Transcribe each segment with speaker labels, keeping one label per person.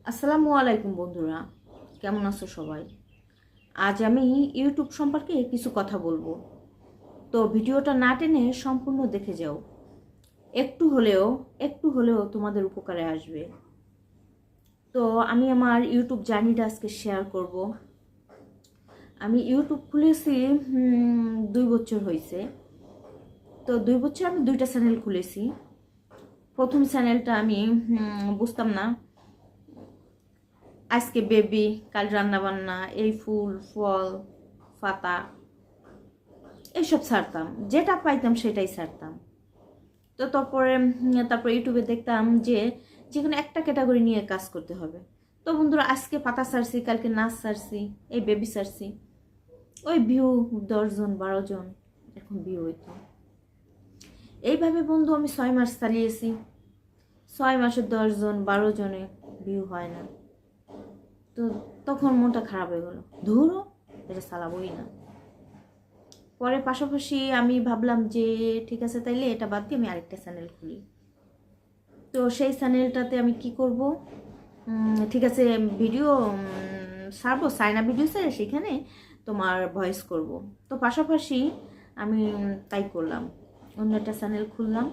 Speaker 1: আসসালামু আলাইকুম বন্ধুরা, কেমন আছো সবাই? আজ আমি ইউটিউব সম্পর্কে কিছু কথা বলবো। তো ভিডিওটা না টেনে সম্পূর্ণ দেখে যাও। একটু হলেও তোমাদের উপকারে আসবে। তো আমি আমার ইউটিউব জার্নিটা আজকে শেয়ার করব। আমি ইউটিউব খুলেছি 2 বছর হয়েছে। তো 2 বছর আমি 2টা চ্যানেল খুলেছি। প্রথম চ্যানেলটা আমি বুঝতাম না, আজকে বেবি, কাল রান্না বান্না, এই ফুল ফল পাতা এইসব ছাড়তাম, যেটা পাইতাম সেটাই ছাড়তাম। তো তারপরে ইউটিউবে দেখতাম যে যেকোনো একটা ক্যাটাগরি নিয়ে কাজ করতে হবে। তো বন্ধুরা, আজকে পাতা ছাড়ছি, কালকে নাচ ছাড়ছি, এই বেবি ছাড়ছি, ওই ভিউ 10 জন 12 জন এখন ভিউ হইতো। এইভাবে বন্ধু আমি 6 মাস চালিয়েছি। 6 মাসে 10 জন 12 জনে ভিউ হয় না। তো তখন মনটা খারাপ হয়ে গেল, ধুরো এটা চালাবোই না। পরে পাশাপাশি আমি ভাবলাম যে ঠিক আছে, তাইলে এটা বাদ দিয়ে আমি আরেকটা চ্যানেল খুলি। তো সেই চ্যানেলটাতে আমি কি করব, ঠিক আছে ভিডিও ছাড়বো, সাইনা ভিডিও স্যার, সেখানে তোমার ভয়েস করব। তো পাশাপাশি আমি তাই করলাম, অন্য একটা চ্যানেল খুললাম,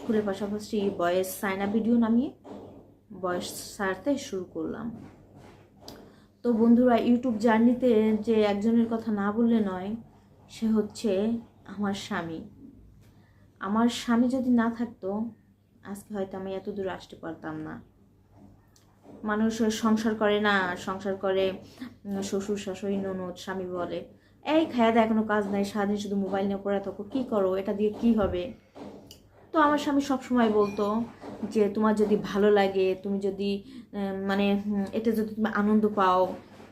Speaker 1: খুলে পাশাপাশি ভয়েস সাইনা ভিডিও নামিয়ে ভয়েস ছাড়তে শুরু করলাম। তো বন্ধুরা, ইউটিউব জার্নিতে যে একজনের কথা না বললে নয়, সে হচ্ছে আমার স্বামী। আমার স্বামী যদি না থাকতো, আজকে হয়তো আমি এত দূর আসতে পারতাম না। মানুষ সংসার করে না, সংসার করে শ্বশুর শাশুড়ি ননদ স্বামী বলে, এই খায়া দেয়, কোনো কাজ নাই, সারাদিন শুধু মোবাইল নিয়ে পড়ে থাকো, কী করো, এটা দিয়ে কি হবে? তো আমার স্বামী সবসময় বলতো যে তোমার যদি ভালো লাগে, তুমি যদি এটা যদি তুমি আনন্দ পাও,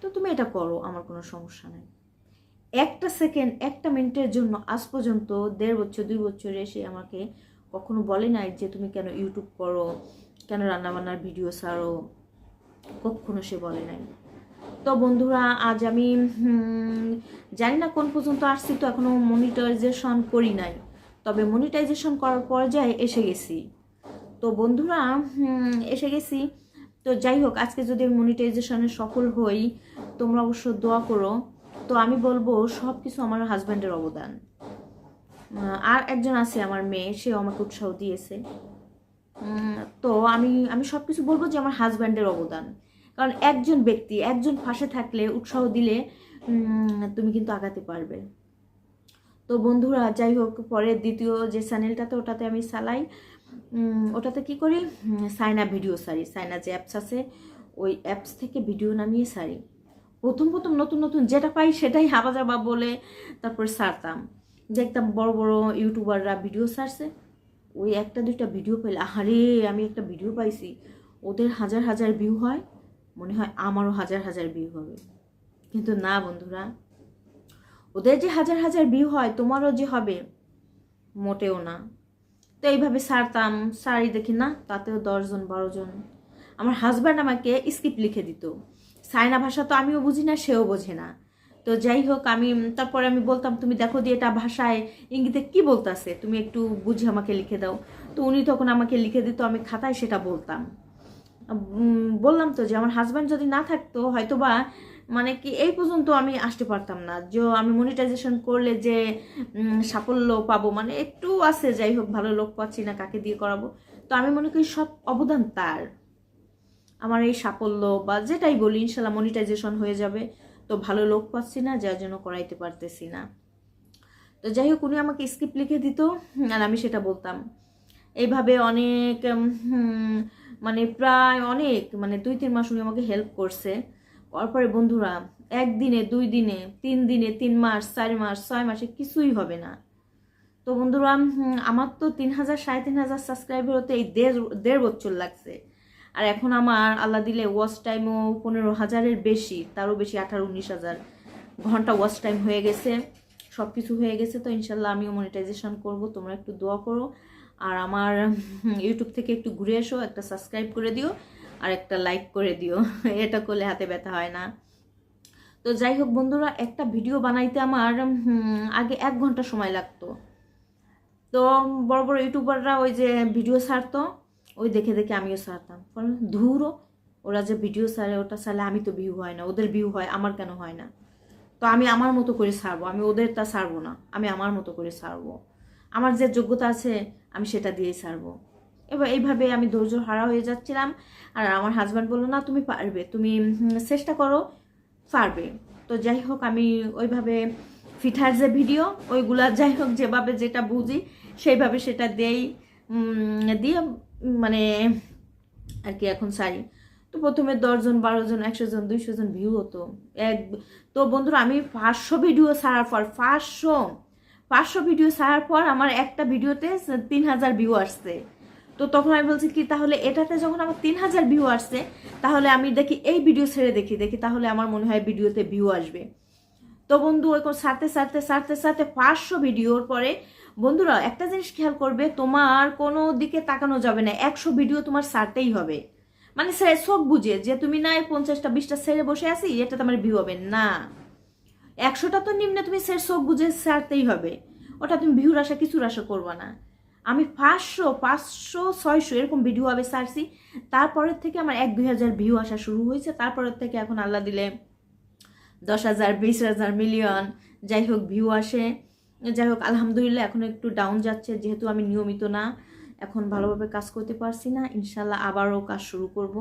Speaker 1: তো তুমি এটা করো, আমার কোনো সমস্যা নেই। একটা সেকেন্ড, একটা মিনিটের জন্য আজ পর্যন্ত 1.5 বছর 2 বছর এসে আমাকে কখনো বলে নাই যে তুমি কেন ইউটিউব করো, কেন রান্নাবান্নার ভিডিও ছাড়ো, কখনো সে বলে নাই। তো বন্ধুরা, আজ আমি জানি না কোন পর্যন্ত আসছি, তো এখনো মনিটাইজেশন করি নাই, তবে মনিটাইজেশন করার পর্যায়ে এসে গেছি। তো বন্ধুরা, এসে গেছি। তো যাই হোক, আজকে যদি আমি মনিটাইজেশনে সফল হই, তোমরা অবশ্য দোয়া করো। তো আমি বলবো সব কিছু আমার হাজব্যান্ডের অবদান। আর একজন আছে আমার মেয়ে, সেও আমাকে উৎসাহ দিয়েছে। তো আমি আমি সব কিছু বলবো যে আমার হাজব্যান্ডের অবদান। কারণ একজন ব্যক্তি, একজন পাশে থাকলে, উৎসাহ দিলে তুমি কিন্তু আগাতে পারবে। তো বন্ধুরা, যাই হোক, পরে দ্বিতীয় যে চ্যানেলটাতে, ওটাতে আমি চালাই। ওটাতে কি করি, সাইনা ভিডিও সারি, সাইনা যে অ্যাপস আছে ওই অ্যাপস থেকে ভিডিও নামিয়ে সারি। প্রথম প্রথম নতুন নতুন যেটা পাই সেটাই হাবাজাবা বলে তারপর ছাড়তাম। দেখতাম বড় বড় ইউটিউবাররা ভিডিও ছাড়ছে, ওই একটা দুইটা ভিডিও পেলে, আরে আমি একটা ভিডিও পাইছি, ওদের হাজার হাজার ভিউ হয়, মনে হয় আমারও হাজার হাজার ভিউ হবে। কিন্তু না বন্ধুরা, ওদের যে হাজার হাজার ভিউ হয়, তোমারও যে হবে, মোটেও না। তো এইভাবে সারতাম, সারি দেখি না, তাতেও 10 জন 12 জন। আমার হাজব্যান্ড আমাকে স্ক্রিপ্ট লিখে দিত। সাইনা ভাষা তো আমিও বুঝি না, সেও বোঝে না। তো যাই হোক, তারপরে আমি বলতাম, তুমি দেখো দিয়ে এটা ভাষায় ইঙ্গিতে কি বলতেছে, তুমি একটু বুঝে আমাকে লিখে দাও। তো উনি তখন আমাকে লিখে দিত, আমি খাতায় সেটা বলতাম। বললাম তো যে আমার হাজব্যান্ড যদি না থাকতো, হয়তো বা কি এই পর্যন্ত আমি আসতে পারতাম না। যে আমি মনিটাইজেশন করলে যে সাফল্য পাবো, একটু আছে, যাই হোক, ভালো লোক পাচ্ছি না, কাকে দিয়ে করাবো। তো আমি মনে করি সব অবদান তার। আমার এই সাফল্য বা যেটাই বলি, ইনশাল্লাহ মনিটাইজেশন হয়ে যাবে। তো ভালো লোক পাচ্ছি না, যার জন্য করাইতে পারতেছি না। তো যাই হোক, উনি আমাকে স্ক্রিপ্ট লিখে দিত, আর আমি সেটা বলতাম। এইভাবে অনেক প্রায় অনেক 2-3 মাস উনি আমাকে হেল্প করছে। তারপরে বন্ধুরা, 1 দিনে 2 দিনে 3 দিনে 3 মাস 4 মাস 6 মাসে কিছুই হবে না। তো বন্ধুরা, আমার তো 3,000 3,500 সাবস্ক্রাইবার হতে এই 1.5 বছর লাগছে। আর এখন আমার আল্লাহ দিলে ওয়াচ টাইমও 15,000-এর বেশি, তারও বেশি, 18-19,000 ঘন্টা ওয়াচ টাইম হয়ে গেছে, সব কিছু হয়ে গেছে। তো ইনশাল্লাহ আমিও মনিটাইজেশন করব, তোমরা একটু দোয়া করো। আর আমার ইউটিউব থেকে একটু ঘুরে এসো, একটা সাবস্ক্রাইব করে দিও আর একটা লাইক করে দিও, এটা করলে হাতে ব্যথা হয় না। তো যাই হোক বন্ধুরা, একটা ভিডিও বানাইতে আমার আগে 1 ঘন্টা সময় লাগতো। তো বড় বড় ইউটিউবাররা ওই যে ভিডিও ছাড়তো, ওই দেখে দেখে আমিও ছাড়তাম, কারণ ধুরো ওরা যে ভিডিও ছাড়ে ওটা ছাড়লে আমি তো ভিউ হয় না, ওদের ভিউ হয়, আমার কেন হয় না? তো আমি আমার মতো করে ছাড়বো, আমি ওদেরটা ছাড়বো না, আমি আমার মতো করে ছাড়বো। আমার যে যোগ্যতা আছে আমি সেটা দিয়েই ছাড়বো। এবার এইভাবে আমি ধৈর্য হারা হয়ে যাচ্ছিলাম। আর আমার হাজব্যান্ড বললো, না তুমি পারবে, তুমি চেষ্টা করো, পারবে। তো যাই হোক আমি ওইভাবে ফিঠার যে ভিডিও ওইগুলা যাই হোক যেভাবে যেটা বুঝি সেইভাবে সেটা দিয়ে মানে আর কি এখন ছাড়ি। তো প্রথমে 10 জন 12 জন 100 জন 200 জন ভিউ হতো তো বন্ধুরা আমি 500 ভিডিও ছাড়ার পর 500 ভিডিও ছাড়ার পর আমার একটা ভিডিওতে 3000 ভিউ আসছে। তো তখন আমি বলছি কি, তাহলে এটাতে যখন আমার 3000 ভিউ আসছে, তাহলে আমি দেখি এই ভিডিও ছেড়ে দেখি তাহলে আমার মনে হয় ভিডিওতে ভিউ আসবে। তো বন্ধু ওই সারতে 500 ভিডিওর পরে বন্ধুরা একটা জিনিস খেয়াল করবে, তোমার কোনো দিকে তাকানো যাবে না, 100 ভিডিও তোমার ছাড়তেই হবে। মানে সব বুঝে যে তুমি না 50টা 20টা ছেড়ে বসে আছি এটা তোমার ভিউ হবে না, 100টা তো নিম্নে তুমি সব বুঝে ছাড়তেই হবে। ওটা তুমি ভিউর আশা কিছুর আশা করবা না। আমি 500 600 এরকম ভিডিও হবে ছাড়ছি, তারপরের থেকে আমার 1-2 হাজার ভিউ আসা শুরু হয়েছে। তারপরের থেকে এখন আল্লাহ দিলে 10,000 20,000 মিলিয়ন যাই হোক ভিউ আসে। যাই হোক আলহামদুলিল্লাহ এখন একটু ডাউন যাচ্ছে, যেহেতু আমি নিয়মিত না, এখন ভালোভাবে কাজ করতে পারছি না। ইনশাল্লাহ আবারও কাজ শুরু করব।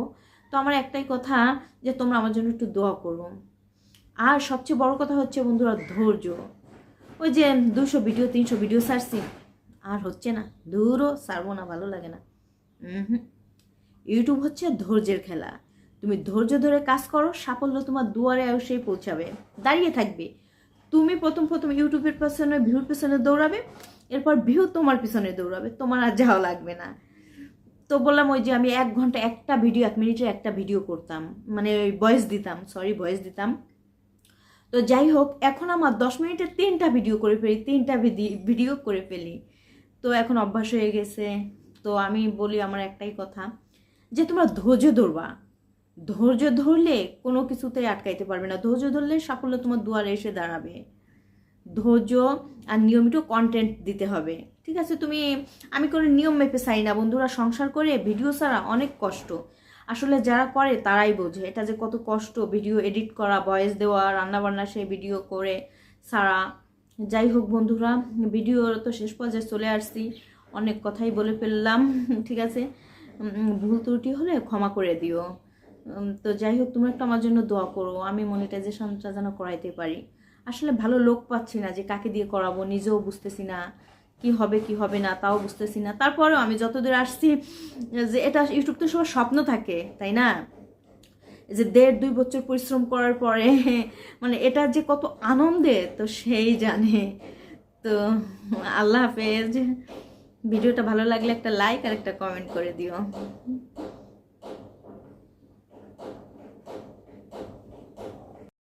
Speaker 1: তো আমার একটাই কথা যে তোমরা আমার জন্য একটু দোয়া করো। আর সবচেয়ে বড় কথা হচ্ছে বন্ধুরা ধৈর্য। ওই যে 200 ভিডিও 300 ভিডিও ছাড়ছি, আর হচ্ছে না, দূরও ছাড়বো না, ভালো লাগে না। ইউটিউব হচ্ছে ধৈর্যের খেলা। তুমি ধৈর্য ধরে কাজ করো, সাফল্য তোমার দুয়ারে অবশ্যই পৌঁছাবে, দাঁড়িয়ে থাকবে। তুমি প্রথম ইউটিউবের পেছনে ভিউর পেছনে দৌড়াবে, এরপর ভিউ তোমার পিছনে দৌড়াবে, তোমার আর যাওয়া লাগবে না। তো বললাম ওই যে আমি 1 ঘন্টা একটা ভিডিও 1 মিনিটের একটা ভিডিও করতাম, মানে ওই ভয়েস দিতাম। তো যাই হোক এখন আমার 10 মিনিটের 3টা ভিডিও করে ফেলি, 3টা ভিডিও করে ফেলি। তো এখন অভ্যাস হয়ে গেছে। তো আমি বলি আমার একটাই কথা যে তোমরা ধৈর্য ধরবা, ধৈর্য ধরলে কোনো কিছুতে আটকাইতে পারবে না, ধৈর্য ধরলে সাফল্য তোমার দুয়ারে এসে দাঁড়াবে। ধৈর্য আর নিয়মিত কন্টেন্ট দিতে হবে, ঠিক আছে? আমি কোনো নিয়ম মেপে চাই না বন্ধুরা। সংসার করে ভিডিও ছাড়া অনেক কষ্ট, আসলে যারা করে তারাই বোঝে এটা যে কত কষ্ট। ভিডিও এডিট করা, ভয়েস দেওয়া, রান্নাবান্না সেই ভিডিও করে ছাড়া। যাই হোক বন্ধুরা, ভিডিও তো শেষ পর্যায়ে চলে আসছি, অনেক কথাই বলে ফেললাম, ঠিক আছে? ভুল ত্রুটি হলে ক্ষমা করে দিও। তো যাই হোক তোমরা একটু আমার জন্য দোয়া করো, আমি মনিটাইজেশনটা যেন করাইতে পারি। আসলে ভালো লোক পাচ্ছি না, যে কাকে দিয়ে করাবো নিজেও বুঝতেছি না, কি হবে না তাও বুঝতেছি না। তারপরেও আমি যতদূর আসছি, যে এটা ইউটিউব তো সবার স্বপ্ন থাকে, তাই না? যে 1.5-2 বছর পরিশ্রম করার পরে মানে এটা যে কত আনন্দে, তো সেই জানে। তো আল্লাহ হাফেজ। ভিডিওটা ভালো লাগলে একটা লাইক আর একটা কমেন্ট করে দিও।